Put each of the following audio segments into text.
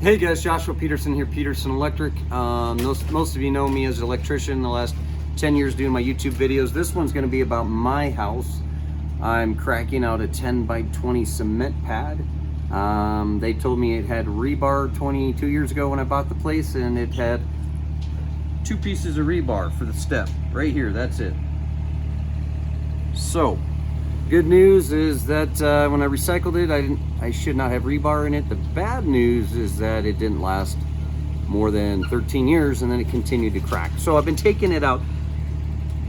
Hey guys, Joshua Peterson here, Peterson Electric. Most of you know me as an electrician the last 10 years doing my YouTube videos. This one's going to be about my house. I'm cracking out a 10 by 20 cement pad. They told me it had rebar 22 years ago when I bought the place, and it had 2 pieces of rebar for the step. Right here, that's it. So, good news is that when I recycled it, I should not have rebar in it. The bad news is that it didn't last more than 13 years and then it continued to crack. So I've been taking it out.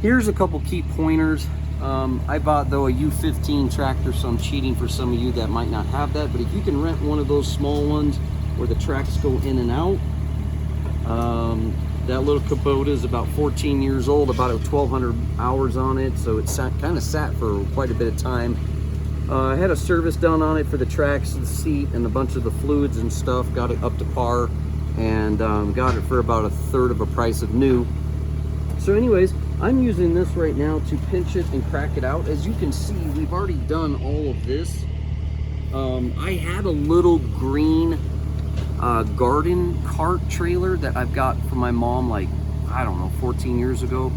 Here's a couple key pointers. I bought though a U15 tractor, so I'm cheating for some of you that might not have that. But if you can rent one of those small ones where the tracks go in and out, that little Kubota is about 14 years old, about 1,200 hours on it, so it kind of sat for quite a bit of time. I had a service done on it for the tracks, the seat, and a bunch of the fluids and stuff. Got it up to par, and got it for about 1/3 of the price of new. So anyways, I'm using this right now to pinch it and crack it out. As you can see, we've already done all of this. I had a little green garden cart trailer that I've got from my mom, like, I don't know, 14 years ago.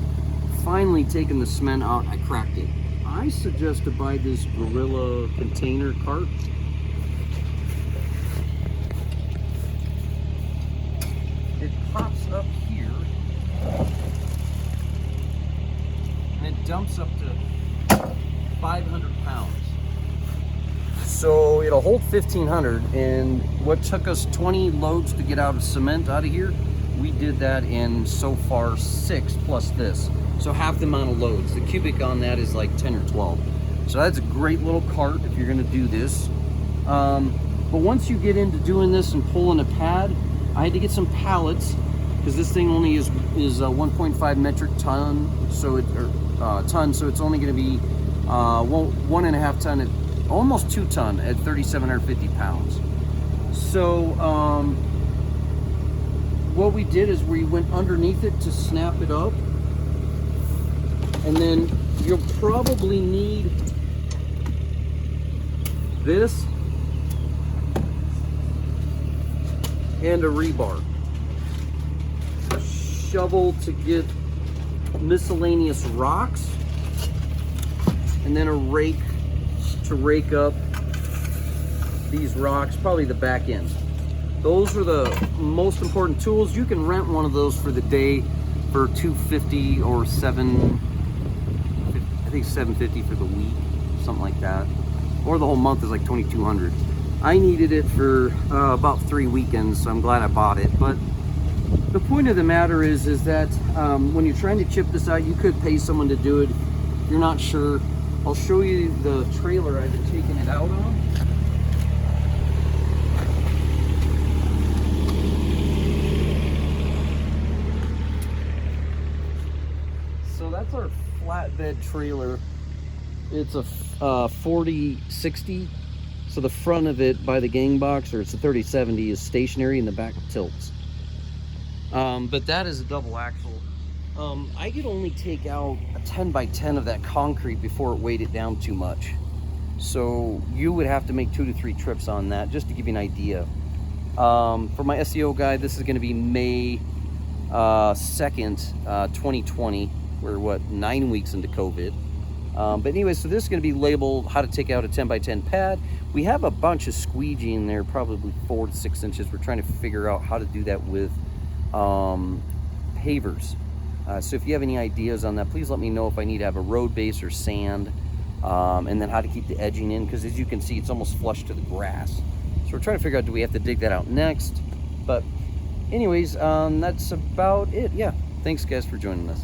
Finally taking the cement out, I cracked it. I suggest to buy this Gorilla container cart. It pops up here and it dumps up to 500 pounds. So it'll hold 1,500, and what took us 20 loads to get out of cement out of here, we did that in so far 6 plus this. So half the amount of loads. The cubic on that is like 10 or 12. So that's a great little cart if you're gonna do this. But once you get into doing this and pulling a pad, I had to get some pallets because this thing only is 1.5 metric ton, so so it's only gonna be 1.5 ton, almost 2 ton at 3,750 pounds. So what we did is we went underneath it to snap it up, and then you'll probably need this and a rebar, a shovel to get miscellaneous rocks, and then a rake to rake up these rocks, probably the back end. Those are the most important tools. You can rent one of those for the day for $250 or I think $750 for the week, something like that. Or the whole month is like $2,200. I needed it for about 3 weekends, so I'm glad I bought it. But the point of the matter is that when you're trying to chip this out, you could pay someone to do it. If you're not sure, I'll show you the trailer I've been taking it out on. So that's our flatbed trailer. It's a 4060. So the front of it by the gang box, or it's a 3070, is stationary and the back tilts. But that is a double axle. I could only take out a 10 by 10 of that concrete before it weighed it down too much. So you would have to make 2 to 3 trips on that, just to give you an idea. For my SEO guide, this is going to be May 2nd, 2020. We're 9 weeks into COVID. But anyway, so this is going to be labeled how to take out a 10 by 10 pad. We have a bunch of squeegee in there, probably 4 to 6 inches. We're trying to figure out how to do that with pavers. So if you have any ideas on that, please let me know if I need to have a road base or sand, and then how to keep the edging in, because as you can see, it's almost flush to the grass. So we're trying to figure out, do we have to dig that out next? But anyways, that's about it. Yeah, thanks guys for joining us.